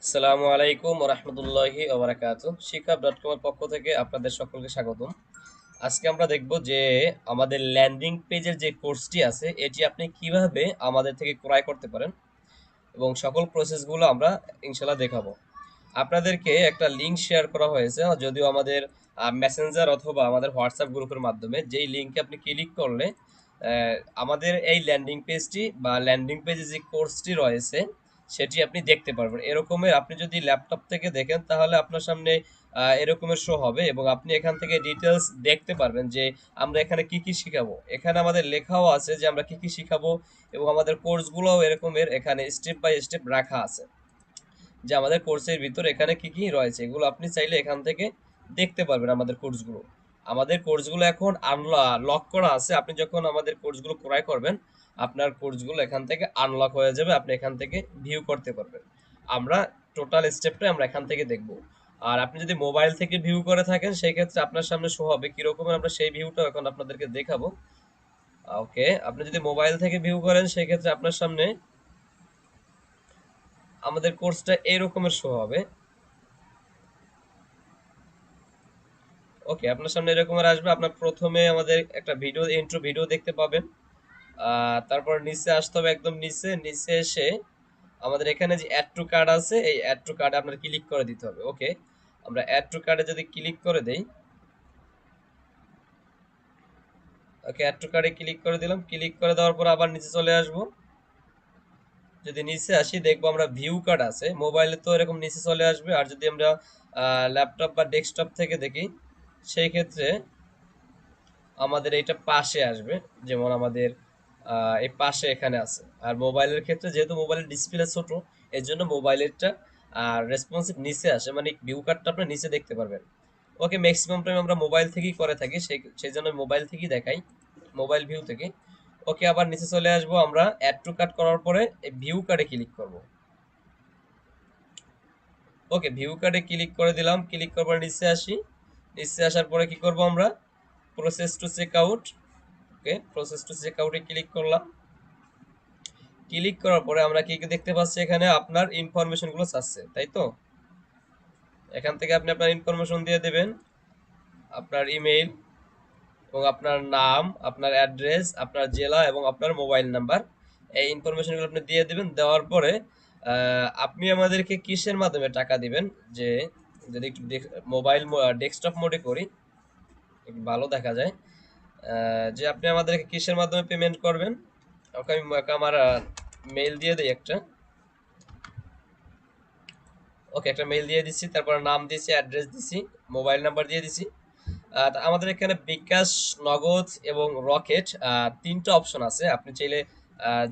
আসসালামু আলাইকুম ওয়া রাহমাতুল্লাহি ওয়া বারাকাতুহু। শিক্ষা.com এর পক্ষ থেকে আপনাদের সকলকে স্বাগতম। আজকে আমরা দেখব যে আমাদের ল্যান্ডিং পেজের যে কোর্সটি আছে এটি আপনি কিভাবে আমাদের থেকে ক্রয় করতে পারেন এবং সকল প্রসেসগুলো আমরা ইনশাআল্লাহ দেখাবো। আপনাদেরকে একটা লিংক শেয়ার করা হয়েছে, যদিও আমাদের মেসেঞ্জার অথবা আমাদের হোয়াটসঅ্যাপ গ্রুপের মাধ্যমে, যেই লিংকে আপনি ক্লিক করলে আমাদের এই ল্যান্ডিং পেজটি বা ল্যান্ডিং পেজে যে কোর্সটি রয়েছে সেটি আপনি দেখতে পারবেন। এরকমের আপনি যদি ল্যাপটপ থেকে দেখেন তাহলে আপনার সামনে এরকমের শো হবে এবং আপনি এখান থেকে ডিটেলস দেখতে পারবেন যে আমরা এখানে কি কি শিখাবো। এখানে আমাদের লেখাও আছে যে আমরা কি কি শিখাবো এবং আমাদের কোর্সগুলোও এরকমের এখানে স্টেপ বাই স্টেপ রাখা আছে যে আমাদের কোর্সের ভিতর এখানে কি কি রয়েছে, এগুলো আপনি চাইলে এখান থেকে দেখতে পারবেন। আমাদের কোর্সগুলো এখন লক করা আছে। আপনি যখন আমাদের কোর্সগুলো ক্রয় করবেন আপনার কোর্সগুলো এখান থেকে আনলক হয়ে যাবে, আপনি এখান থেকে ভিউ করতে পারবেন। আমরা টোটাল স্টেপটা আমরা এখান থেকে দেখব। আর আপনি যদি মোবাইল থেকে ভিউ করে থাকেন সেই ক্ষেত্রে আপনার সামনে শো হবে কিরকমের, আমরা সেই ভিউটা এখন আপনাদেরকে দেখাবো। ওকে, আপনি যদি মোবাইল থেকে ভিউ করেন সেই ক্ষেত্রে আপনার সামনে আমাদের কোর্সটা এই রকমের শো হবে। ওকে, আপনার সামনে এরকমের আসবে। আপনার প্রথমে আমাদের একটা ভিডিও, ইন্ট্রো ভিডিও দেখতে পাবেন। তারপর নিচে আসতে হবে, একদম নিচে নিচে এসে আমাদের এখানে যে অ্যাড টু কার্ড আছে এই অ্যাড টু কার্ডে আপনার ক্লিক করে দিতে হবে। ওকে, আমরা অ্যাড টু কার্ডে যদি ক্লিক করে দেই, ওকে অ্যাড টু কার্ডে ক্লিক করে দিলাম। ক্লিক করে দেওয়ার পর আবার নিচে চলে আসব। যদি নিচে আসি দেখবো আমরা ভিউ কার্ড আছে। মোবাইলে তো এরকম নিচে চলে আসবে, আর যদি আমরা ল্যাপটপ বা ডেস্কটপ থেকে দেখি সেই ক্ষেত্রে আমাদের এইটা পাশে আসবে। যেমন আমাদের এই পাশে এখানে আছে। আর মোবাইলের ক্ষেত্রে যেহেতু মোবাইলের ডিসপ্লে ছোট এর জন্য মোবাইলেরটা রেসপন্সিভ নিচে আসে, মানে ভিউ কার্ডটা আপনি নিচে দেখতে পারবেন। ওকে, ম্যাক্সিমাম টাইম আমরা মোবাইল থেকেই করে থাকি, সেই জন্য মোবাইল থেকেই দেখাই, মোবাইল ভিউ থেকে। ওকে, আবার নিচে চলে আসবো। আমরা অ্যাড টু কার্ড করার পরে এই ভিউ কার্ডে ক্লিক করব। ওকে, ভিউ কার্ডে ক্লিক করে দিলাম। ক্লিক করার পর নিচে আসি। নিচে আসার পরে কি করব আমরা, process to check out. Okay, process to check আউটে ক্লিক করলাম। ক্লিক করার পরে আমরা কি কি দেখতে পাচ্ছি, এখানে আপনার ইনফরমেশন গুলো চাচ্ছে, তাই তো? এখান থেকে আপনি আপনার ইনফরমেশন দিয়ে দেবেন, আপনার ইমেইল এবং আপনার নাম, আপনার অ্যাড্রেস, আপনার জেলা এবং আপনার মোবাইল নাম্বার। এই ইনফরমেশনগুলো আপনি দিয়ে দিবেন। দেওয়ার পরে আপনি আমাদেরকে কিসের মাধ্যমে টাকা দিবেন, যে যদি একটু মোবাইল ডেস্কটপ মোডে করি একটু ভালো দেখা যায়, যে আপনি আমাদেরকে কিসের মাধ্যমে পেমেন্ট করবেন। ওকে, আমি আমার মেইল দিয়ে দিই একটা। ওকে, একটা মেইল দিয়ে দিচ্ছি, তারপর নাম দিয়েছি, অ্যাড্রেস দিছি, মোবাইল নাম্বার দিয়ে দিছি। আমাদের এখানে বিকাশ, নগদ এবং রকেট তিনটা অপশন আছে। আপনি চাইলে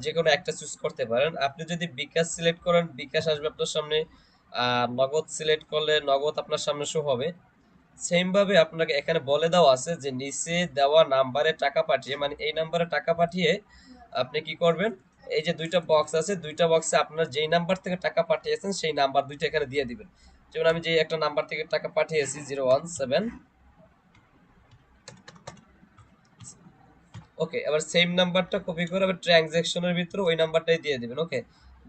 যে কোনো একটা চুজ করতে পারেন। আপনি যদি বিকাশ সিলেক্ট করেন বিকাশ আসবে আপনার সামনে, নগদ সিলেক্ট করলে নগদ আপনার সামনে শো হবে। সেম ভাবে আপনাকে এখানে বলে দেওয়া আছে যে নিচে দেওয়া নাম্বারে টাকা পাঠিয়ে, মানে এই নাম্বারে টাকা পাঠিয়ে আপনি কি করবেন, এই যে দুইটা বক্স আছে, দুইটা বক্সে আপনার যেই নাম্বার থেকে টাকা পাঠিয়েছেন সেই নাম্বার দুইটা এখানে দিয়ে দিবেন। যেমন আমি যে একটা নাম্বার থেকে টাকা পাঠিয়েছি 017। ওকে, এবার সেম নাম্বারটা কপি করে আবার ট্রানজ্যাকশনের ভিতরে ওই নাম্বারটাই দিয়ে দিবেন। ওকে,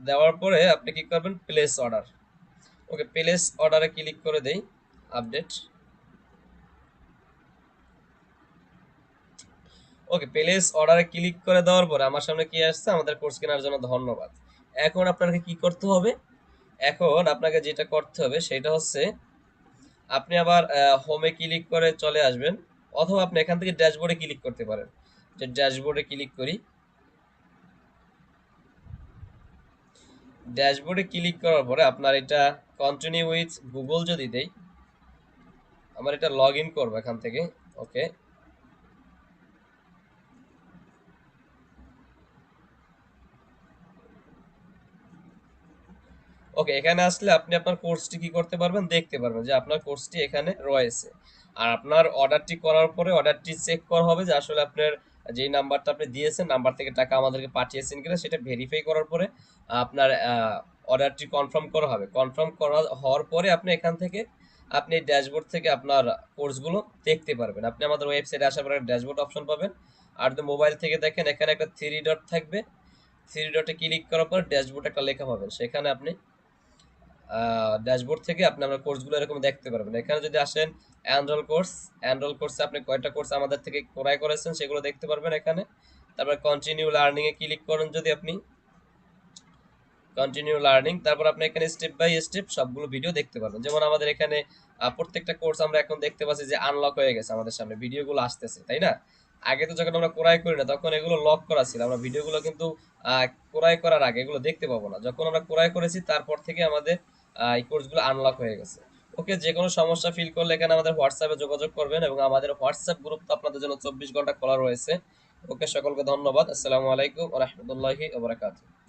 দেওয়ার পরে আপনি কি করবেন, প্লেস অর্ডার। ওকে, প্লেস অর্ডারে ক্লিক করে দেই, আপডেট। ওকে, প্লেস অর্ডারে ক্লিক করে দেওয়ার পরে আমার সামনে কি আসছে, আমাদের কোর্স কেনার জন্য ধন্যবাদ। এখন আপনাকে কি করতে হবে, এখন আপনাকে যেটা করতে হবে সেটা হচ্ছে আপনি আবার হোমে ক্লিক করে চলে আসবেন, অথবা আপনি এখান থেকে ড্যাশবোর্ডে ক্লিক করতে পারেন। যে ড্যাশবোর্ডে ক্লিক করি, ড্যাশবোর্ডে ক্লিক করার পরে আপনার এটা কন্টিনিউ উইথ গুগল যদি দেই, আমার এটা লগ ইন করবো এখান থেকে। ওকে, ওকে, এখানে আসলে আপনি আপনার কোর্সটি কি করতে পারবেন, দেখতে পারবেন যে আপনার কোর্সটি এখানে রয়েছে। আর আপনার অর্ডারটি করার পরে অর্ডারটি চেক করা হবে যে আসলে আপনার যেই নাম্বারটা আপনি দিয়েছেন নাম্বার থেকে টাকা আমাদেরকে পাঠিয়েছেন কিনা, সেটা ভেরিফাই করার পরে আপনার অর্ডারটি কনফার্ম করা হবে। কনফার্ম করা হওয়ার পরে আপনি এখান থেকে আপনি ড্যাশবোর্ড থেকে আপনার কোর্সগুলো দেখতে পারবেন। আপনি আমাদের ওয়েবসাইটে আসার পরে ড্যাশবোর্ড অপশন পাবেন। আর যদি মোবাইল থেকে দেখেন এখানে একটা থ্রি ডট থাকবে, থ্রি ডটে ক্লিক করার পর ড্যাশবোর্ড একটা লেখা পাবেন, সেখানে আপনি ড্যাশবোর্ড থেকে আপনি আপনার কোর্সগুলো এরকম দেখতে পারবেন। এখানে যদি আসেন এনরোল কোর্সে আপনি কয়টা কোর্স আমাদের থেকে ক্রয় করেছেন সেগুলো দেখতে পারবেন এখানে। তারপর কন্টিনিউ লার্নিং এ ক্লিক করেন যদি আপনি, কন্টিনিউ লার্নিং, তারপর আপনি এখানে স্টেপ বাই স্টেপ সবগুলো ভিডিও দেখতে পারবেন। যেমন আমাদের এখানে প্রত্যেকটা কোর্স আমরা এখন দেখতে পাচ্ছি যে আনলক হয়ে গেছে, আমাদের সামনে ভিডিওগুলো আসতেছে, তাই না? আগে তো যখন আমরা ক্রয় করি না তখন এগুলো লক করা ছিল, আমরা ভিডিওগুলো কিন্তু ক্রয় করার আগে এগুলো দেখতে পাবো না। যখন আমরা ক্রয় করেছি তারপর থেকে আমাদের এই কোর্সগুলো আনলক হয়ে গেছে। ওকে, যে কোনো সমস্যা ফিল করলে এখানে আমাদের হোয়াটসঅ্যাপে যোগাযোগ করবেন, এবং আমাদের হোয়াটসঅ্যাপ গ্রুপ তো আপনাদের জন্য 24 ঘন্টা খোলা রয়েছে। ওকে, সকলকে ধন্যবাদ। আসসালামু আলাইকুম ওয়া রাহমাতুল্লাহি ওয়া বারাকাতুহু।